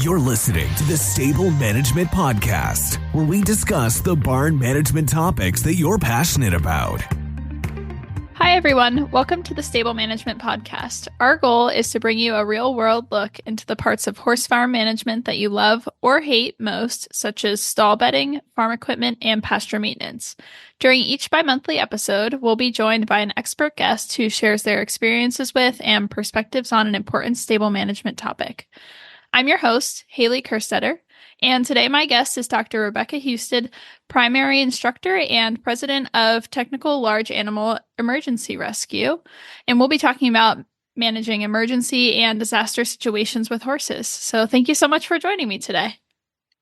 You're listening to the Stable Management Podcast, where we discuss the barn management topics that you're passionate about. Hi, everyone. Welcome to the Stable Management Podcast. Our goal is to bring you a real-world look into the parts of horse farm management that you love or hate most, such as stall bedding, farm equipment, and pasture maintenance. During each bi-monthly episode, we'll be joined by an expert guest who shares their experiences with and perspectives on an important stable management topic. I'm your host, Hailey Kerstetter, and today my guest is Dr. Rebecca Husted, primary instructor and president of Technical Large Animal Emergency Rescue, and we'll be talking about managing emergency and disaster situations with horses. So thank you so much for joining me today.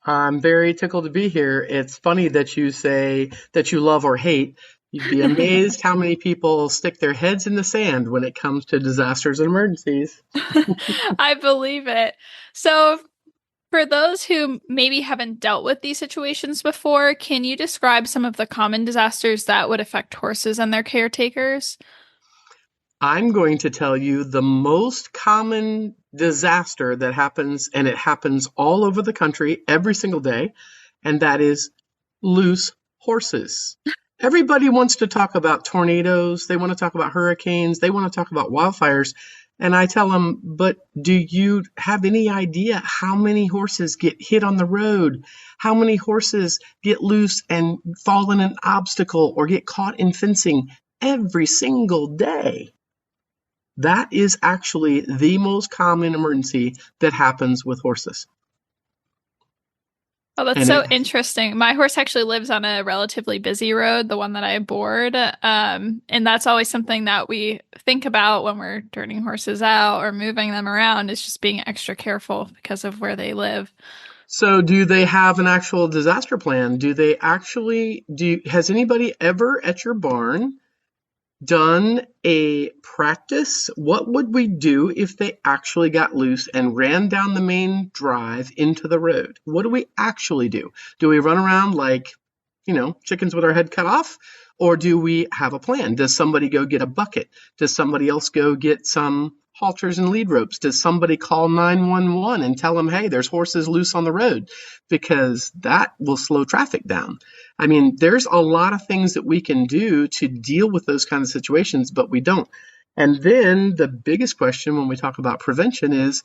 I'm very tickled to be here. It's funny that you say that you love or hate. You'd be amazed how many people stick their heads in the sand when it comes to disasters and emergencies. I believe it. So for those who maybe haven't dealt with these situations before, can you describe some of the common disasters that would affect horses and their caretakers? I'm going to tell you the most common disaster that happens, and it happens all over the country every single day, and that is loose horses. Everybody wants to talk about tornadoes. They want to talk about hurricanes. They want to talk about wildfires. And I tell them, but do you have any idea how many horses get hit on the road? How many horses get loose and fall in an obstacle or get caught in fencing every single day? That is actually the most common emergency that happens with horses. Oh, that's so interesting. My horse actually lives on a relatively busy road, the one that I board. And that's always something that we think about when we're turning horses out or moving them around, is just being extra careful because of where they live. So do they have an actual disaster plan? Has anybody ever at your barn done a practice? What would we do if they actually got loose and ran down the main drive into the road? What do we actually do? Do we run around like, chickens with our head cut off? Or do we have a plan? Does somebody go get a bucket? Does somebody else go get some halters and lead ropes? Does somebody call 911 and tell them, hey, there's horses loose on the road? Because that will slow traffic down. I mean, there's a lot of things that we can do to deal with those kinds of situations, but we don't. And then the biggest question when we talk about prevention is,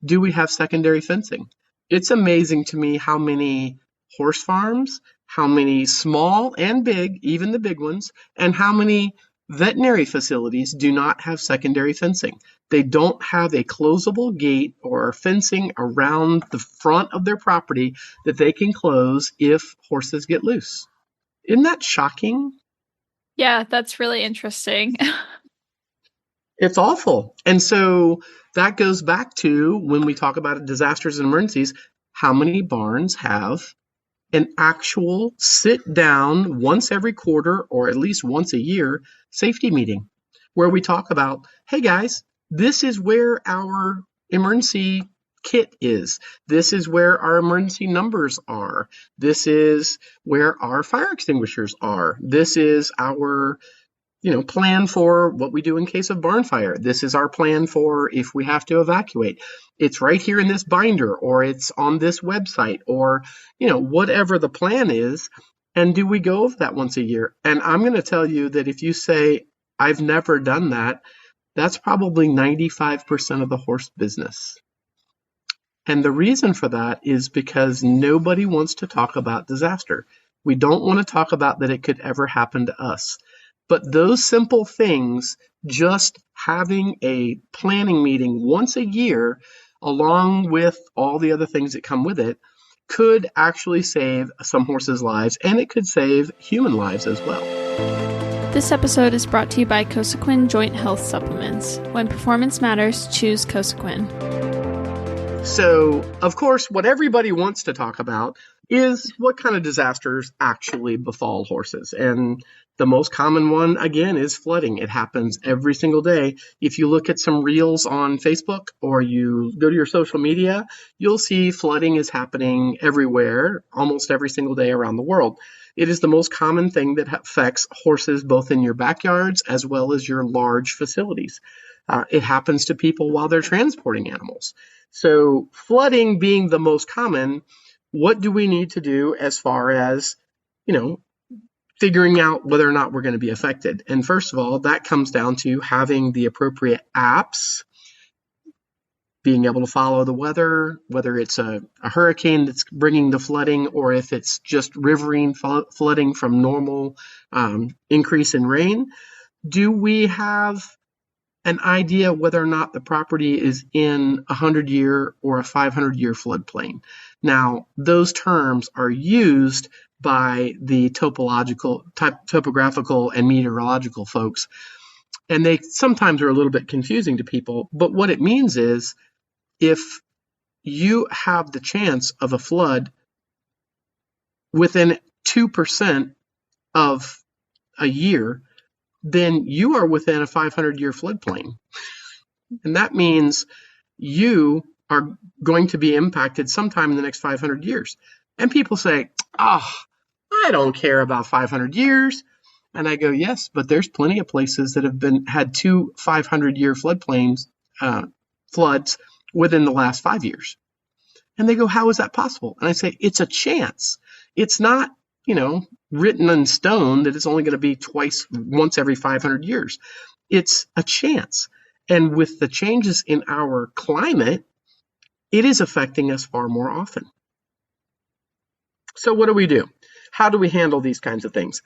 do we have secondary fencing? It's amazing to me how many horse farms, how many small and big, even the big ones, and how many veterinary facilities do not have secondary fencing. They don't have a closable gate or fencing around the front of their property that they can close if horses get loose. Isn't that shocking? Yeah, that's really interesting. It's awful. And so that goes back to when we talk about disasters and emergencies, how many barns have an actual sit down once every quarter or at least once a year safety meeting where we talk about, hey guys, this is where our emergency kit is. This is where our emergency numbers are. This is where our fire extinguishers are. This is our plan for what we do in case of barn fire. This is our plan for if we have to evacuate. It's right here in this binder, or it's on this website, or, whatever the plan is. And do we go over that once a year? And I'm going to tell you that if you say, I've never done that, that's probably 95% of the horse business. And the reason for that is because nobody wants to talk about disaster. We don't want to talk about that it could ever happen to us. But those simple things, just having a planning meeting once a year, along with all the other things that come with it, could actually save some horses' lives, and it could save human lives as well. This episode is brought to you by Cosequin Joint Health Supplements. When performance matters, choose Cosequin. So, of course, what everybody wants to talk about is what kind of disasters actually befall horses. And the most common one, again, is flooding. It happens every single day. If you look at some reels on Facebook or you go to your social media, you'll see flooding is happening everywhere, almost every single day around the world. It is the most common thing that affects horses both in your backyards as well as your large facilities. It happens to people while they're transporting animals. So flooding being the most common, what do we need to do as far as, figuring out whether or not we're going to be affected? And first of all, that comes down to having the appropriate apps, being able to follow the weather, whether it's a hurricane that's bringing the flooding or if it's just riverine flooding from normal increase in rain. Do we have an idea whether or not the property is in a 100-year or a 500-year floodplain? Now, those terms are used by the topographical and meteorological folks, and they sometimes are a little bit confusing to people. But what it means is, if you have the chance of a flood within 2% of a year, then you are within a 500-year floodplain. And that means you are going to be impacted sometime in the next 500 years. And people say, I don't care about 500 years. And I go, yes, but there's plenty of places that have had 2 500-year floodplains, floods within the last 5 years. And they go, how is that possible? And I say, it's a chance. It's not, written in stone that it's only going to be once every 500 years. It's a chance. And with the changes in our climate, it is affecting us far more often. So what do we do? How do we handle these kinds of things?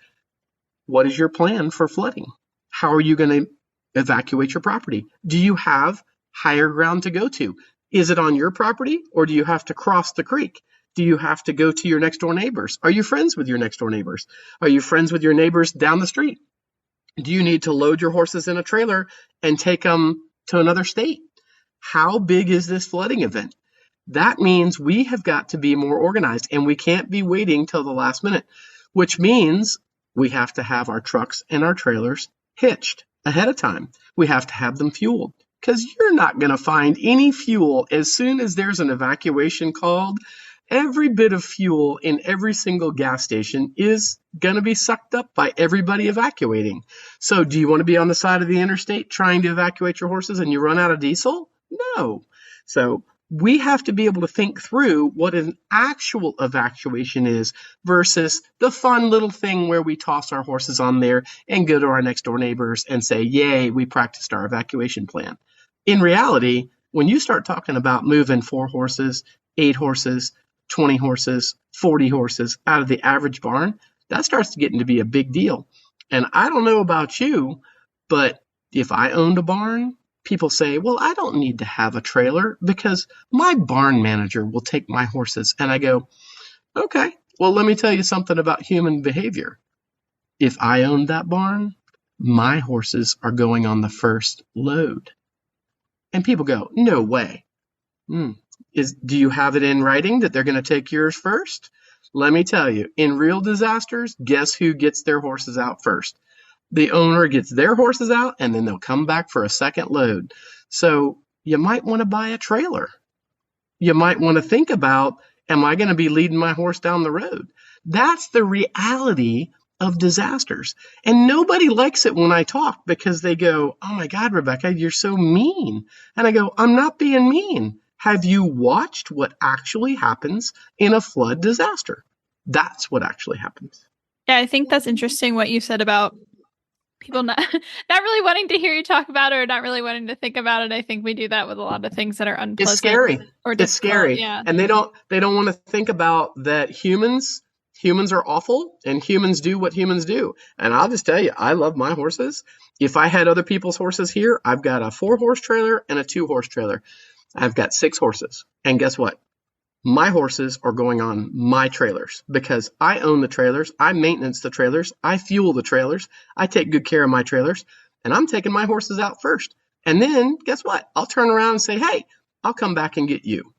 What is your plan for flooding? How are you going to evacuate your property? Do you have higher ground to go to? Is it on your property, or do you have to cross the creek? Do you have to go to your next door neighbors? Are you friends with your next door neighbors? Are you friends with your neighbors down the street? Do you need to load your horses in a trailer and take them to another state? How big is this flooding event? That means we have got to be more organized, and we can't be waiting till the last minute, which means we have to have our trucks and our trailers hitched ahead of time. We have to have them fueled, because you're not going to find any fuel as soon as there's an evacuation called. Every bit of fuel in every single gas station is going to be sucked up by everybody evacuating. So do you want to be on the side of the interstate trying to evacuate your horses and you run out of diesel? No. So we have to be able to think through what an actual evacuation is versus the fun little thing where we toss our horses on there and go to our next door neighbors and say, yay, we practiced our evacuation plan. In reality, when you start talking about moving 4 horses, 8 horses, 20 horses, 40 horses out of the average barn, that starts to get to be a big deal. And I don't know about you, but if I owned a barn, people say, well, I don't need to have a trailer because my barn manager will take my horses. And I go, okay, well, let me tell you something about human behavior. If I owned that barn, my horses are going on the first load. And people go, no way. Do you have it in writing that they're going to take yours first? Let me tell you, in real disasters, guess who gets their horses out first? The owner gets their horses out, and then they'll come back for a second load. So you might want to buy a trailer. You might want to think about, am I going to be leading my horse down the road? That's the reality of disasters. And nobody likes it when I talk because they go, oh my God, Rebecca, you're so mean. And I go, I'm not being mean. Have you watched what actually happens in a flood disaster? That's what actually happens. Yeah, I think that's interesting what you said about people not really wanting to hear you talk about it or not really wanting to think about it. I think we do that with a lot of things that are unpleasant. It's scary. It's scary. Yeah. And they don't want to think about that humans are awful and humans do what humans do. And I'll just tell you, I love my horses. If I had other people's horses here, I've got a 4-horse trailer and a 2-horse trailer. I've got 6 horses. And guess what? My horses are going on my trailers because I own the trailers. I maintenance the trailers. I fuel the trailers. I take good care of my trailers. And I'm taking my horses out first. And then guess what? I'll turn around and say, hey, I'll come back and get you.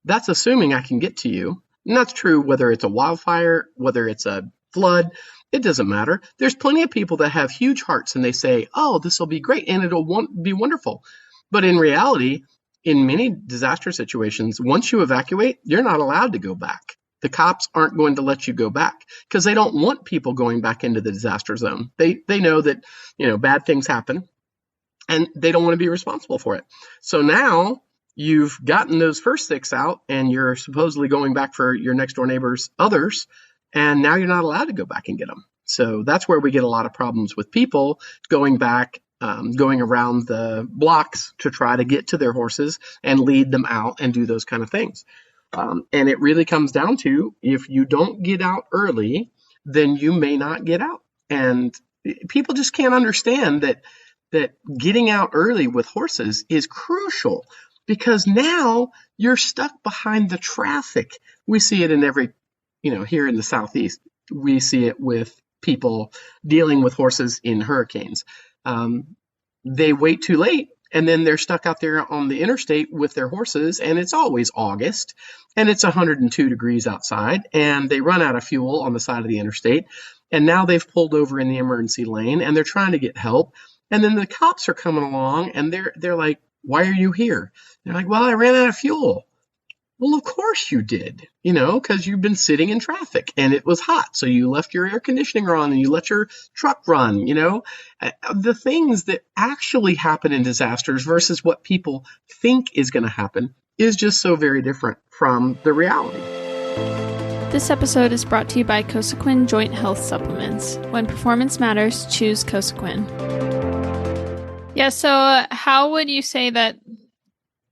That's assuming I can get to you. And that's true whether it's a wildfire, whether it's a flood. It doesn't matter. There's plenty of people that have huge hearts and they say, oh, this will be great and it'll be wonderful. But in reality, in many disaster situations, once you evacuate, you're not allowed to go back. The cops aren't going to let you go back because they don't want people going back into the disaster zone. They know that, bad things happen. and they don't want to be responsible for it. So now you've gotten those first 6 out, and you're supposedly going back for your next door neighbor's others, and now you're not allowed to go back and get them. So that's where we get a lot of problems with people going back, going around the blocks to try to get to their horses and lead them out and do those kind of things. And it really comes down to, if you don't get out early, then you may not get out. And people just can't understand that getting out early with horses is crucial, because now you're stuck behind the traffic. We see it in every, here in the Southeast, we see it with people dealing with horses in hurricanes. They wait too late, and then they're stuck out there on the interstate with their horses, and it's always August, and it's 102 degrees outside, and they run out of fuel on the side of the interstate, and now they've pulled over in the emergency lane, and they're trying to get help, and then the cops are coming along, and they're like, "Why are you here?" They're like, "Well, I ran out of fuel." Well, of course you did, because you've been sitting in traffic and it was hot. So you left your air conditioning on and you let your truck run, the things that actually happen in disasters versus what people think is going to happen is just so very different from the reality. This episode is brought to you by Cosequin Joint Health Supplements. When performance matters, choose Cosequin. Yeah, so how would you say that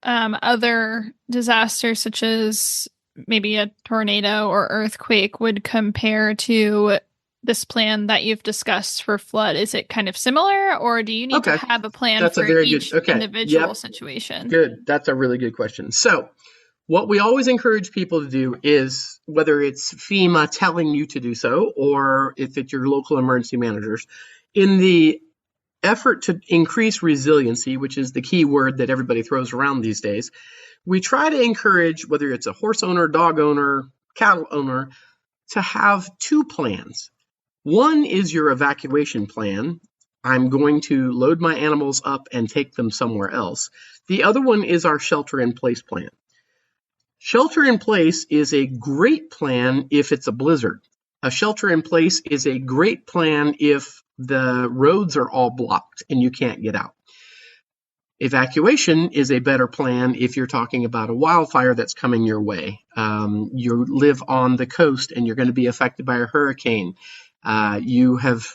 other disasters, such as maybe a tornado or earthquake, would compare to this plan that you've discussed for flood? Is it kind of similar, or do you need to have a plan for each individual situation? Good. That's a really good question. So what we always encourage people to do is, whether it's FEMA telling you to do so, or if it's your local emergency managers, in the effort to increase resiliency, which is the key word that everybody throws around these days, we try to encourage, whether it's a horse owner, dog owner, cattle owner, to have 2 plans. One is your evacuation plan. I'm going to load my animals up and take them somewhere else. The other one is our shelter-in-place plan. Shelter-in-place is a great plan if it's a blizzard. A shelter-in-place is a great plan if the roads are all blocked and you can't get out. Evacuation is a better plan if you're talking about a wildfire that's coming your way. You live on the coast and you're going to be affected by a hurricane. You have,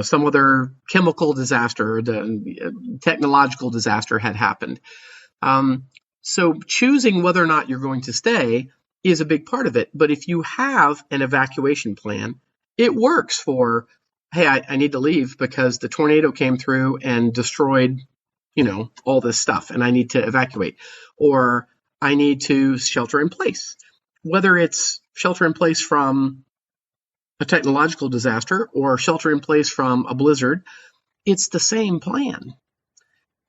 some other chemical disaster, the technological disaster had happened. So choosing whether or not you're going to stay is a big part of it. But if you have an evacuation plan, it works for, hey, I need to leave because the tornado came through and destroyed, all this stuff, and I need to evacuate. Or I need to shelter in place. Whether it's shelter in place from a technological disaster or shelter in place from a blizzard, it's the same plan.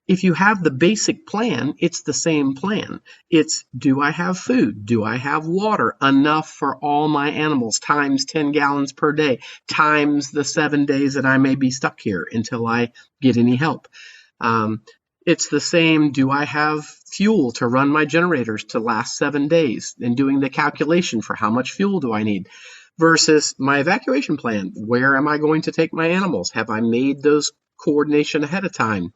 If you have the basic plan, it's the same plan. It's, do I have food? Do I have water? Enough for all my animals, times 10 gallons per day, times the 7 days that I may be stuck here until I get any help. It's the same, do I have fuel to run my generators to last 7 days, and doing the calculation for how much fuel do I need, versus my evacuation plan. Where am I going to take my animals? Have I made those coordination ahead of time?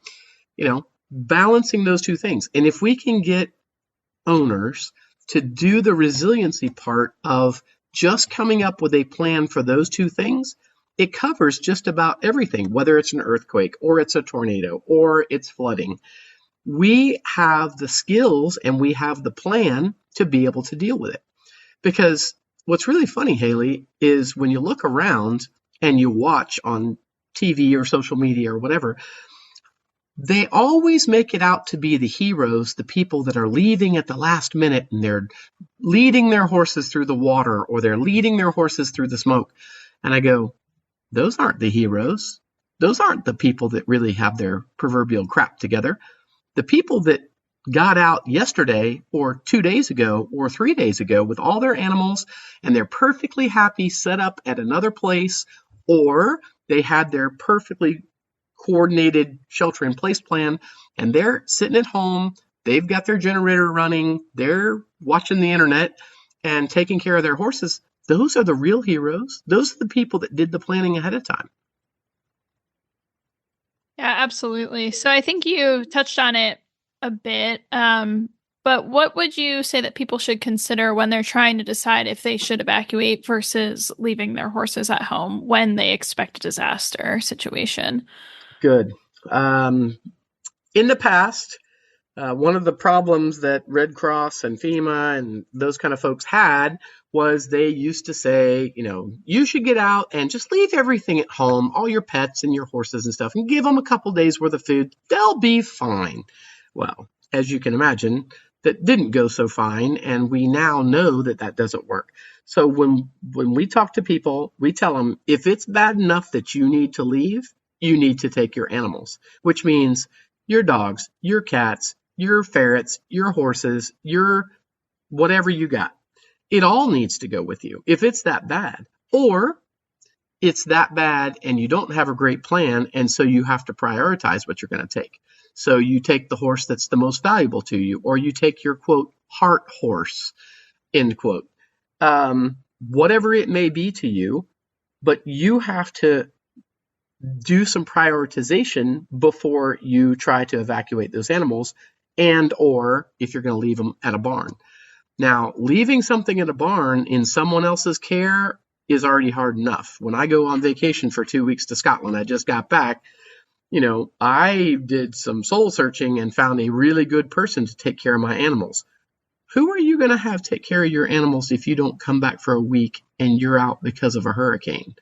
Balancing those 2 things. And if we can get owners to do the resiliency part of just coming up with a plan for those 2 things, it covers just about everything, whether it's an earthquake or it's a tornado or it's flooding. We have the skills and we have the plan to be able to deal with it. Because what's really funny, Hailey, is when you look around and you watch on TV or social media or whatever, they always make it out to be the heroes, the people that are leaving at the last minute and they're leading their horses through the water or they're leading their horses through the smoke. And I go, those aren't the heroes. Those aren't the people that really have their proverbial crap together. The people that got out yesterday or 2 days ago or 3 days ago with all their animals and they're perfectly happy set up at another place, or they had their perfectly coordinated shelter-in-place plan, and they're sitting at home, they've got their generator running, they're watching the internet and taking care of their horses. Those are the real heroes. Those are the people that did the planning ahead of time. Yeah, absolutely. So I think you touched on it a bit. But what would you say that people should consider when they're trying to decide if they should evacuate versus leaving their horses at home when they expect a disaster situation? Good. Um, in the past, one of the problems that Red Cross and FEMA and those kind of folks had was they used to say, you should get out and just leave everything at home, all your pets and your horses and stuff, and give them a couple days worth of food. They'll be fine. Well, as you can imagine, that didn't go so fine, and we now know that that doesn't work. So when we talk to people, we tell them if it's bad enough that you need to leave, you need to take your animals, which means your dogs, your cats, your ferrets, your horses, your whatever you got. It all needs to go with you if it's that bad. Or it's that bad and you don't have a great plan, and so you have to prioritize what you're going to take. So you take the horse that's the most valuable to you, or you take your, quote, heart horse, end quote. Whatever it may be to you, but you have to do some prioritization before you try to evacuate those animals, and or if you're going to leave them at a barn. Now, leaving something at a barn in someone else's care is already hard enough. When I go on vacation for 2 weeks to Scotland, I just got back, I did some soul searching and found a really good person to take care of my animals. Who are you going to have take care of your animals if you don't come back for a week and you're out because of a hurricane?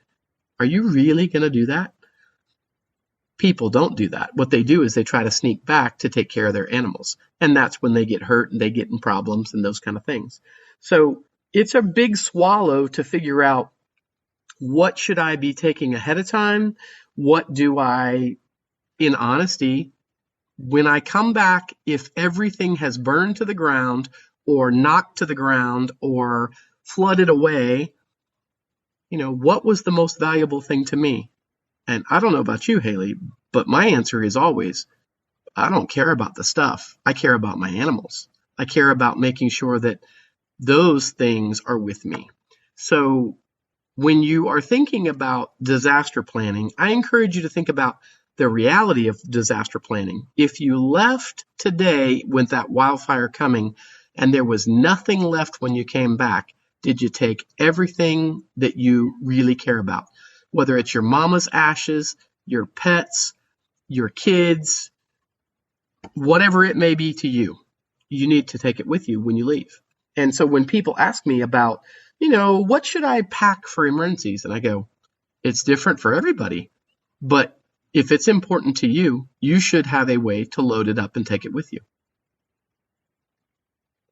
Are you really going to do that? People don't do that. What they do is they try to sneak back to take care of their animals. And that's when they get hurt and they get in problems and those kind of things. So it's a big swallow to figure out, what should I be taking ahead of time? What do I, in honesty, when I come back, if everything has burned to the ground or knocked to the ground or flooded away, what was the most valuable thing to me? And I don't know about you, Hailey, but my answer is always, I don't care about the stuff. I care about my animals. I care about making sure that those things are with me. So when you are thinking about disaster planning, I encourage you to think about the reality of disaster planning. If you left today with that wildfire coming and there was nothing left when you came back, did you take everything that you really care about? Whether it's your mama's ashes, your pets, your kids, whatever it may be to you, you need to take it with you when you leave. And so when people ask me about, what should I pack for emergencies? And I go, it's different for everybody. But if it's important to you, you should have a way to load it up and take it with you.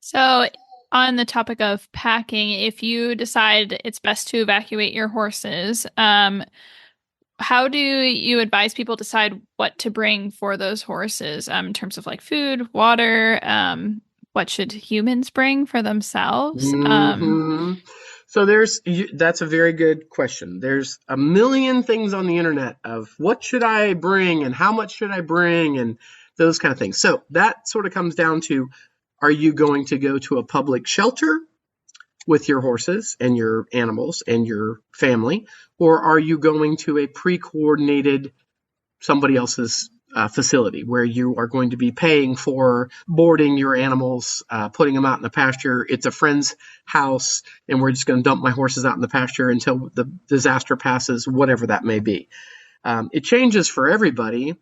So on the topic of packing, if you decide it's best to evacuate your horses, how do you advise people decide what to bring for those horses, in terms of like food, water? What should humans bring for themselves? Mm-hmm. So that's a very good question. There's a million things on the internet of what should I bring and how much should I bring and those kind of things. So that sort of comes down to, are you going to go to a public shelter with your horses and your animals and your family, or are you going to a pre-coordinated somebody else's facility where you are going to be paying for boarding your animals, putting them out in the pasture? It's a friend's house and we're just going to dump my horses out in the pasture until the disaster passes, whatever that may be. It changes for everybody,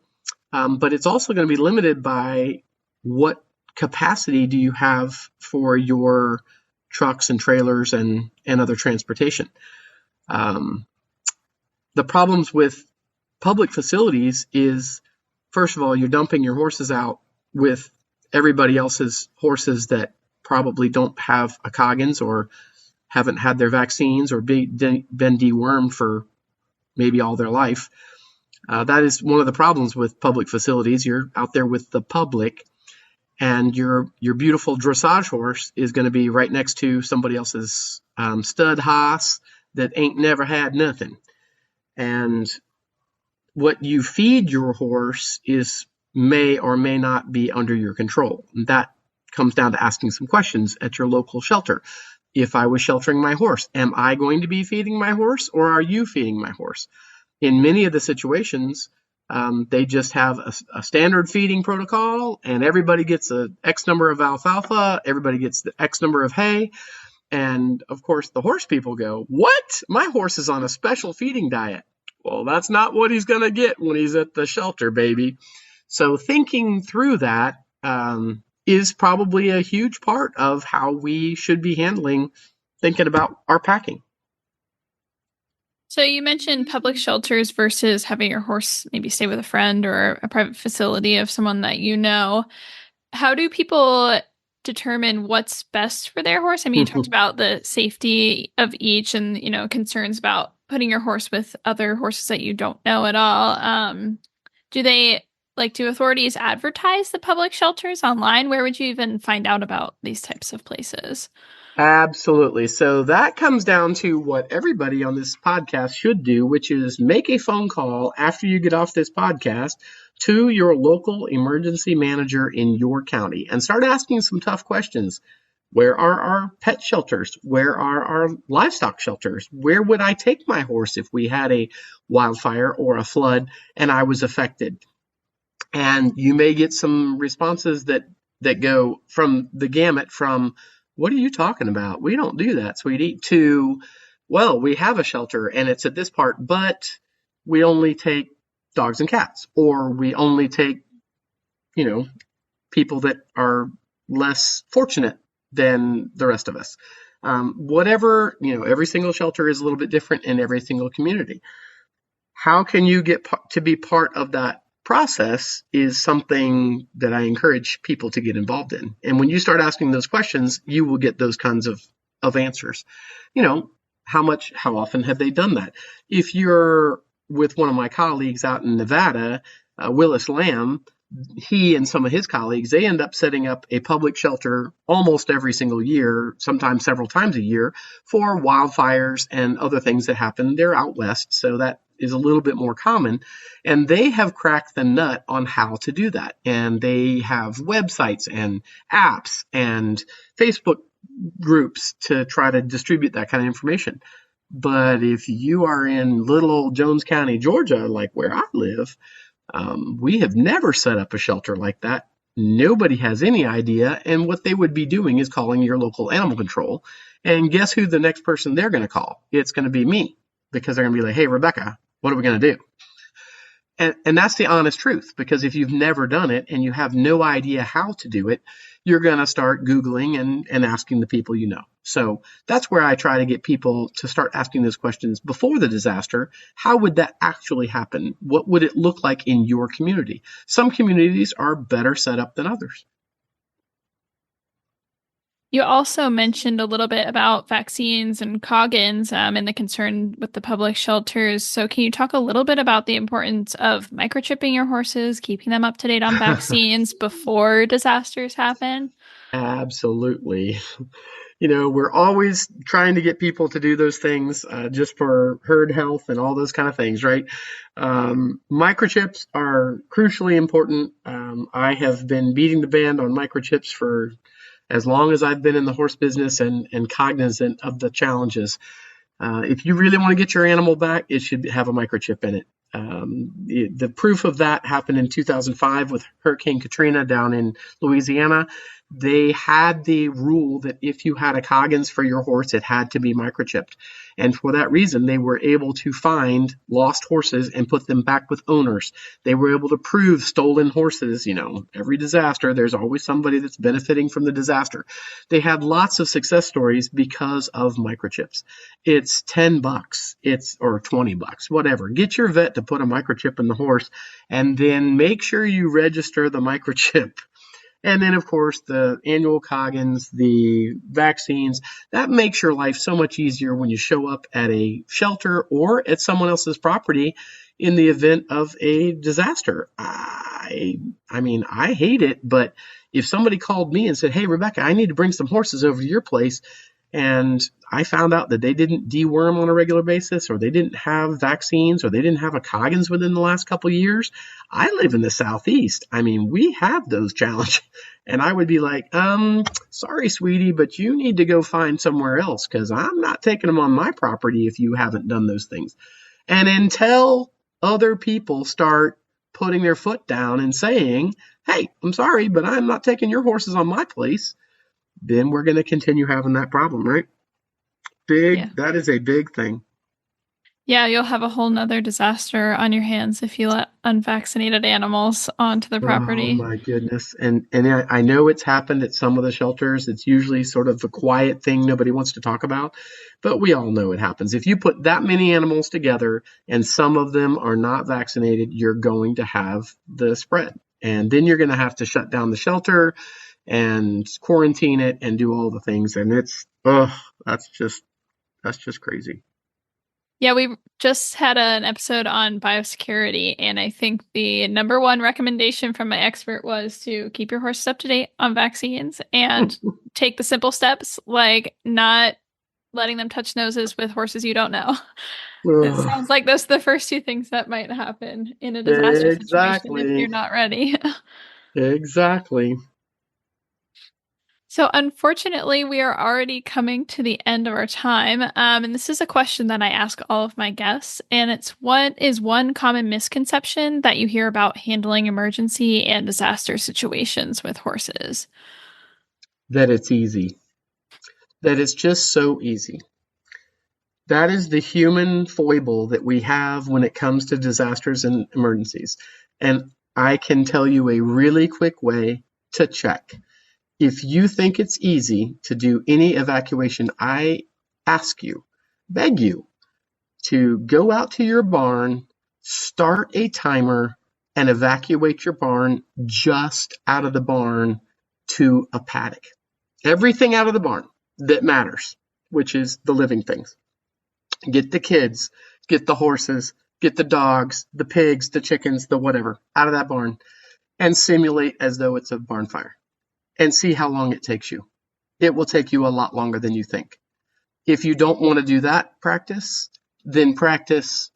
but it's also going to be limited by what capacity do you have for your trucks and trailers and other transportation. The problems with public facilities is, first of all, you're dumping your horses out with everybody else's horses that probably don't have a Coggins or haven't had their vaccines or been dewormed for maybe all their life. That is one of the problems with public facilities. You're out there with the public, and your beautiful dressage horse is going to be right next to somebody else's stud hoss that ain't never had nothing. And what you feed your horse may or may not be under your control. And that comes down to asking some questions at your local shelter. If I was sheltering my horse, am I going to be feeding my horse, or are you feeding my horse? In many of the situations, They just have a standard feeding protocol, and everybody gets a X number of alfalfa, everybody gets the X number of hay. And of course, the horse people go, "What? My horse is on a special feeding diet." Well, that's not what he's going to get when he's at the shelter, baby. So thinking through that is probably a huge part of how we should be thinking about our packing. So you mentioned public shelters versus having your horse maybe stay with a friend or a private facility of someone that you know. How do people determine what's best for their horse? I mean, you talked about the safety of each and, concerns about putting your horse with other horses that you don't know at all. Do authorities advertise the public shelters online? Where would you even find out about these types of places? Absolutely. So that comes down to what everybody on this podcast should do, which is make a phone call after you get off this podcast to your local emergency manager in your county and start asking some tough questions. Where are our pet shelters? Where are our livestock shelters? Where would I take my horse if we had a wildfire or a flood and I was affected? And you may get some responses that go from the gamut from, "What are you talking about? We don't do that, sweetie," to, "Well, we have a shelter and it's at this part, but we only take dogs and cats," or "We only take, people that are less fortunate than the rest of us." Whatever, every single shelter is a little bit different in every single community. How can you get to be part of that process is something that I encourage people to get involved in. And when you start asking those questions, you will get those kinds of answers. How often have they done that? If you're with one of my colleagues out in Nevada, Willis Lamb, he and some of his colleagues, they end up setting up a public shelter almost every single year, sometimes several times a year, for wildfires and other things that happen. They're out west, so that is a little bit more common. And they have cracked the nut on how to do that. And they have websites and apps and Facebook groups to try to distribute that kind of information. But if you are in little old Jones County, Georgia, like where I live, we have never set up a shelter like that. Nobody has any idea. And what they would be doing is calling your local animal control. And guess who the next person they're going to call? It's going to be me, because they're going to be like, "Hey, Rebecca, what are we going to do?" And that's the honest truth, because if you've never done it and you have no idea how to do it, you're going to start Googling and asking the people you know. So that's where I try to get people to start asking those questions before the disaster. How would that actually happen? What would it look like in your community? Some communities are better set up than others. You also mentioned a little bit about vaccines and Coggins and the concern with the public shelters. So can you talk a little bit about the importance of microchipping your horses, keeping them up to date on vaccines before disasters happen? Absolutely. We're always trying to get people to do those things just for herd health and all those kind of things, right? Microchips are crucially important. I have been beating the band on microchips for as long as I've been in the horse business and cognizant of the challenges. If you really want to get your animal back, it should have a microchip in it. The proof of that happened in 2005 with Hurricane Katrina down in Louisiana. They had the rule that if you had a Coggins for your horse, it had to be microchipped. And for that reason, they were able to find lost horses and put them back with owners. They were able to prove stolen horses. Every disaster, there's always somebody that's benefiting from the disaster. They had lots of success stories because of microchips. It's $10, or $20, whatever. Get your vet to put a microchip in the horse, and then make sure you register the microchip. And then, of course, the annual Coggins, the vaccines, that makes your life so much easier when you show up at a shelter or at someone else's property in the event of a disaster. I hate it, but if somebody called me and said, "Hey, Rebecca, I need to bring some horses over to your place," and I found out that they didn't deworm on a regular basis, or they didn't have vaccines, or they didn't have a Coggins within the last couple of years. I live in the Southeast. We have those challenges. And I would be like, "Sorry, sweetie, but you need to go find somewhere else, because I'm not taking them on my property if you haven't done those things." And until other people start putting their foot down and saying, hey, I'm sorry, but I'm not taking your horses on my place, then we're going to continue having that problem, right? That is a big thing. Yeah, you'll have a whole nother disaster on your hands if you let unvaccinated animals onto the property. Oh my goodness. And I know it's happened at some of the shelters. It's usually sort of a quiet thing nobody wants to talk about, but we all know it happens. If you put that many animals together and some of them are not vaccinated, you're going to have the spread. And then you're going to have to shut down the shelter and quarantine it and do all the things. And that's just crazy. Yeah, we just had an episode on biosecurity, and I think the number one recommendation from my expert was to keep your horses up to date on vaccines and take the simple steps, like not letting them touch noses with horses you don't know. It sounds like those are the first two things that might happen in a disaster situation if you're not ready. Exactly. So unfortunately, we are already coming to the end of our time. And this is a question that I ask all of my guests. And it's, what is one common misconception that you hear about handling emergency and disaster situations with horses? That it's easy. That it's just so easy. That is the human foible that we have when it comes to disasters and emergencies. And I can tell you a really quick way to check. If you think it's easy to do any evacuation, I ask you, beg you, to go out to your barn, start a timer, and evacuate your barn just out of the barn to a paddock. Everything out of the barn that matters, which is the living things. Get the kids, get the horses, get the dogs, the pigs, the chickens, the whatever, out of that barn, and simulate as though it's a barn fire. And see how long it takes you. It will take you a lot longer than you think. If you don't want to do that practice, then practice,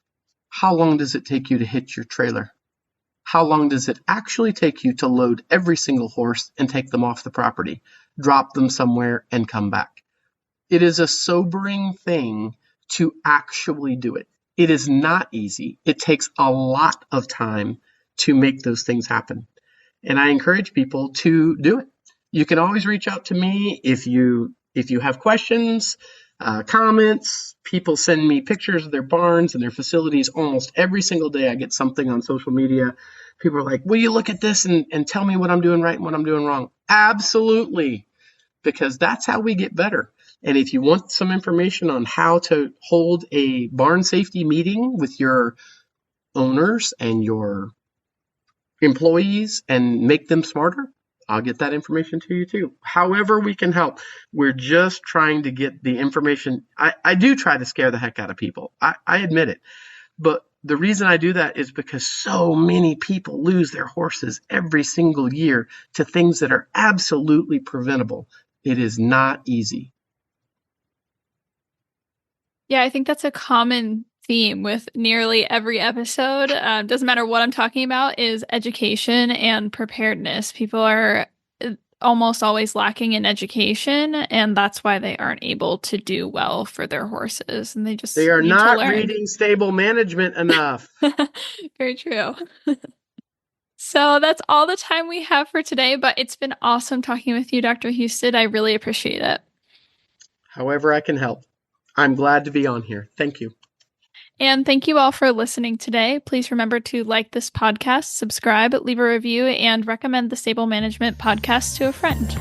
how long does it take you to hitch your trailer? How long does it actually take you to load every single horse and take them off the property, drop them somewhere, and come back? It is a sobering thing to actually do it. It is not easy. It takes a lot of time to make those things happen. And I encourage people to do it. You can always reach out to me if you have questions, comments. People send me pictures of their barns and their facilities almost every single day. I get something on social media. People are like, will you look at this and tell me what I'm doing right and what I'm doing wrong? Absolutely, because that's how we get better. And if you want some information on how to hold a barn safety meeting with your owners and your employees and make them smarter, I'll get that information to you too. However we can help. We're just trying to get the information. I do try to scare the heck out of people. I admit it. But the reason I do that is because so many people lose their horses every single year to things that are absolutely preventable. It is not easy. Yeah, I think that's a common theme with nearly every episode. Doesn't matter what I'm talking about, is education and preparedness. People are almost always lacking in education, and that's why they aren't able to do well for their horses. And they are not reading stable management enough. Very true. So that's all the time we have for today, but it's been awesome talking with you, Dr. Husted. I really appreciate it. However I can help. I'm glad to be on here. Thank you. And thank you all for listening today. Please remember to like this podcast, subscribe, leave a review, and recommend the Stable Management Podcast to a friend.